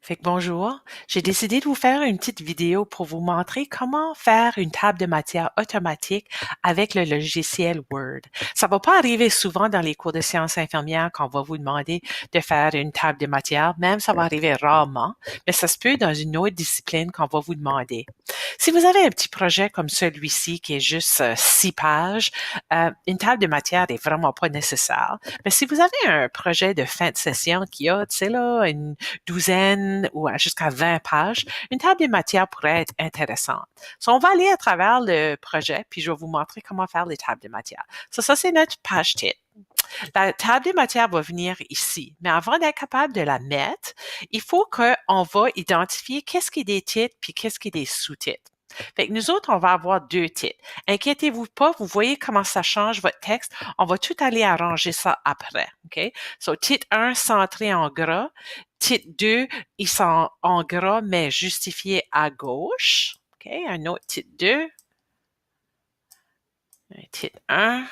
Fait que bonjour, j'ai décidé de vous faire une petite vidéo pour vous montrer comment faire une table de matière automatique avec le logiciel Word. Ça va pas arriver souvent dans les cours de sciences infirmières qu'on va vous demander de faire une table de matière, même ça va arriver rarement, mais ça se peut dans une autre discipline qu'on va vous demander. Si vous avez un petit projet comme celui-ci qui est juste 6 pages, une table de matière n'est vraiment pas nécessaire. Mais si vous avez un projet de fin de session qui a, tu sais là, une douzaine ou jusqu'à 20 pages, une table des matières pourrait être intéressante. So, on va aller à travers le projet, puis je vais vous montrer comment faire les tables de matières. Ça c'est notre page titre. La table des matières va venir ici, mais avant d'être capable de la mettre, il faut qu'on va identifier qu'est-ce qui est des titres puis qu'est-ce qui est des sous-titres. Fait que nous autres, on va avoir 2 titres. Inquiétez-vous pas, vous voyez comment ça change votre texte. On va tout aller arranger ça après, OK? So, titre 1, centré en gras. Titre 2, ils sont en gras, mais justifiés à gauche. OK? Un autre titre 2. Un titre 1.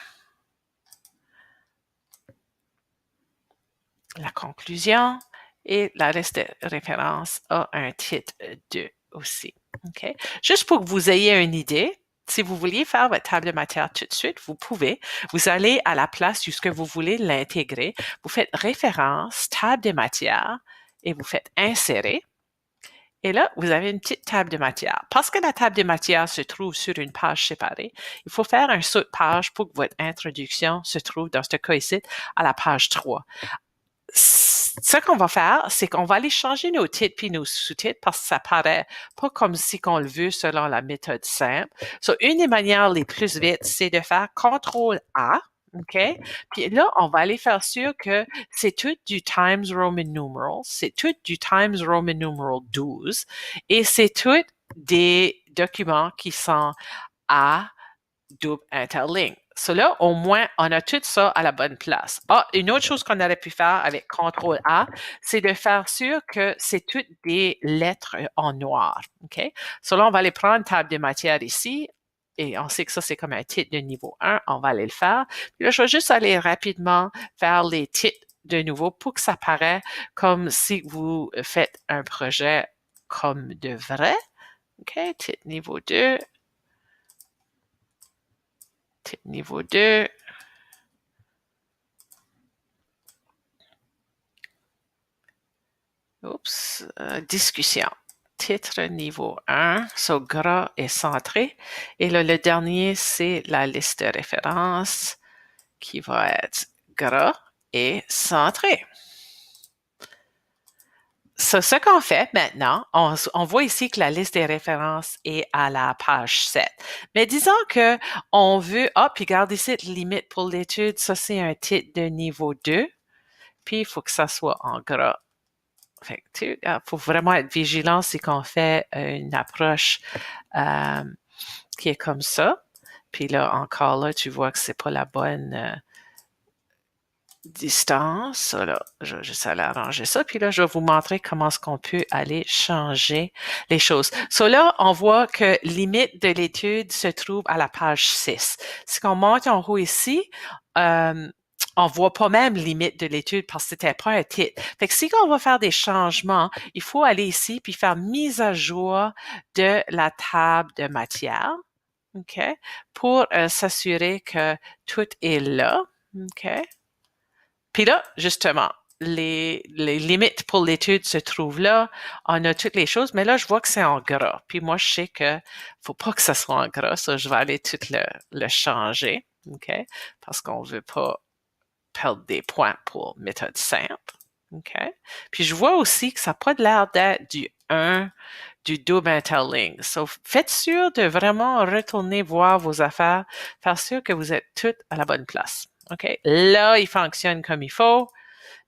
La conclusion et la liste de référence a un titre 2 aussi. OK? Juste pour que vous ayez une idée, si vous vouliez faire votre table de matière tout de suite, vous pouvez. Vous allez à la place où ce que vous voulez l'intégrer. Vous faites référence, table de matière et vous faites insérer. Et là, vous avez une petite table de matière. Parce que la table de matière se trouve sur une page séparée, il faut faire un saut de page pour que votre introduction se trouve, dans ce cas ici, à la page 3. Ce qu'on va faire, c'est qu'on va aller changer nos titres puis nos sous-titres parce que ça paraît pas comme si qu'on le veut selon la méthode simple. So, une des manières les plus vite, c'est de faire CTRL A, OK? Puis là, on va aller faire sûr que c'est tout du Times Roman numeral, c'est tout du Times Roman numeral 12 et c'est tout des documents qui sont à double interligne. Cela, au moins, on a tout ça à la bonne place. Ah, une autre chose qu'on aurait pu faire avec CTRL A, c'est de faire sûr que c'est toutes des lettres en noir. OK? Cela, on va aller prendre une table de matière ici. Et on sait que ça, c'est comme un titre de niveau 1. On va aller le faire. Puis là, je vais juste aller rapidement faire les titres de nouveau pour que ça paraît comme si vous faites un projet comme de vrai. OK? Titre niveau 2. Niveau 2. Oups, discussion. Titre niveau 1, so gras et centré. Et là, le dernier, c'est la liste de références qui va être gras et centré. Ce qu'on fait maintenant, on voit ici que la liste des références est à la page 7. Mais disons que on veut, puis regarde ici, limite pour l'étude, ça c'est un titre de niveau 2, puis il faut que ça soit en gras. Fait que, faut vraiment être vigilant si qu'on fait une approche qui est comme ça. Puis là, encore là, tu vois que c'est pas la bonne distance. Là, je vais juste aller arranger ça. Puis là, je vais vous montrer comment est-ce qu'on peut aller changer les choses. So là, on voit que limite de l'étude se trouve à la page 6. Si on monte en haut ici, on voit pas même limite de l'étude parce que c'était pas un titre. Fait que si on va faire des changements, il faut aller ici puis faire mise à jour de la table de matière, OK, pour s'assurer que tout est là, OK. Puis là, justement, les limites pour l'étude se trouvent là. On a toutes les choses, mais là, je vois que c'est en gras. Puis moi, je sais que faut pas que ça soit en gras, ça, je vais aller tout le changer, OK, parce qu'on veut pas perdre des points pour méthode simple. OK? Puis je vois aussi que ça n'a pas l'air d'être du double interligne. So, faites sûr de vraiment retourner voir vos affaires, faire sûr que vous êtes toutes à la bonne place. OK? Là, il fonctionne comme il faut.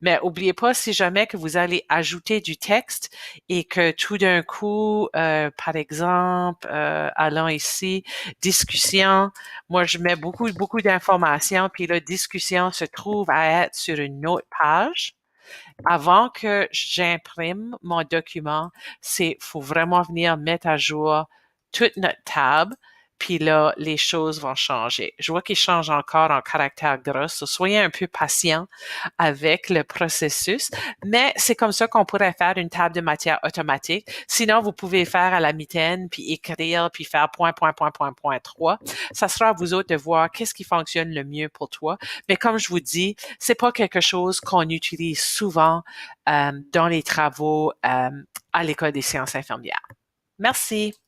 Mais oubliez pas, si jamais que vous allez ajouter du texte et que tout d'un coup, par exemple, allons ici, discussion, moi je mets beaucoup d'informations, puis la discussion se trouve à être sur une autre page. Avant que j'imprime mon document, faut vraiment venir mettre à jour toute notre table, puis là, les choses vont changer. Je vois qu'ils changent encore en caractère gras, so soyez un peu patient avec le processus, mais c'est comme ça qu'on pourrait faire une table de matière automatique. Sinon, vous pouvez faire à la mitaine, puis écrire, puis faire point, point, point, point, point 3. Ça sera à vous autres de voir qu'est-ce qui fonctionne le mieux pour toi. Mais comme je vous dis, c'est pas quelque chose qu'on utilise souvent dans les travaux à l'École des sciences infirmières. Merci.